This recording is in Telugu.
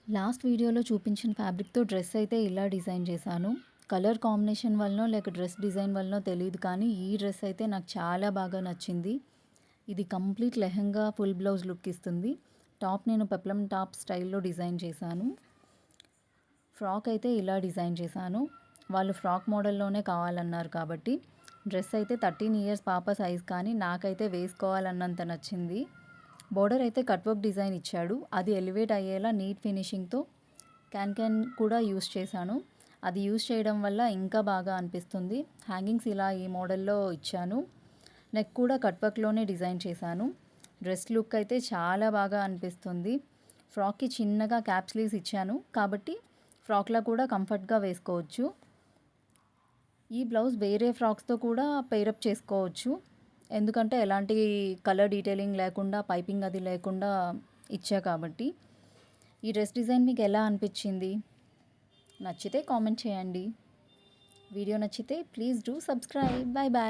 లాస్ట్ వీడియోలో చూపించిన ఫ్యాబ్రిక్‌తో డ్రెస్ అయితే ఇలా డిజైన్ చేశాను. కలర్ కాంబినేషన్ వల్లనో, లేక డ్రెస్ డిజైన్ వల్లనో తెలీదు కానీ, ఈ డ్రెస్ అయితే నాకు చాలా బాగా నచ్చింది. ఇది complete lehenga full blouse look ఇస్తుంది. టాప్ నేను పెప్లమ్ టాప్ స్టైల్‌లో డిజైన్ చేశాను. ఫ్రాక్ అయితే ఇలా డిజైన్ చేశాను. వాళ్ళు ఫ్రాక్ మోడల్‌లోనే కావాలన్నారు కాబట్టి, డ్రెస్ అయితే 13 ఇయర్స్ పాప సైజ్ కానీ, నాకైతే వేసుకోవాలన్నంత నచ్చింది. బోర్డర్ అయితే కట్ వర్క్ డిజైన్ ఇచ్చాడు. అది ఎలివేట్ అయ్యేలా నీట్ ఫినిషింగ్‌తో క్యాన్ కూడా యూస్ చేశాను. అది యూస్ చేయడం వల్ల ఇంకా బాగా అనిపిస్తుంది. హ్యాంగింగ్స్ ఇలా ఈ మోడల్‌లో ఇచ్చాను. నెక్ కూడా కట్ వర్క్‌లోనే డిజైన్ చేశాను. డ్రెస్ లుక్ అయితే చాలా బాగా అనిపిస్తుంది. ఫ్రాక్‌కి చిన్నగా క్యాప్ స్లీవ్స్ ఇచ్చాను కాబట్టి ఫ్రాక్‌లా కూడా కంఫర్ట్‌గా వేసుకోవచ్చు. ఈ బ్లౌజ్ వేరే ఫ్రాక్స్‌తో కూడా పెయిరప్ చేసుకోవచ్చు. ఎందుకంటే ఎలాంటి కలర్ డీటెయిలింగ్ లేకుండా, పైపింగ్ అది లేకుండా ఇచ్చా కాబట్టి. ఈ డ్రెస్ డిజైన్ మీకు ఎలా అనిపించింది? నచ్చితే కామెంట్ చేయండి. వీడియో నచ్చితే please do subscribe. Bye bye.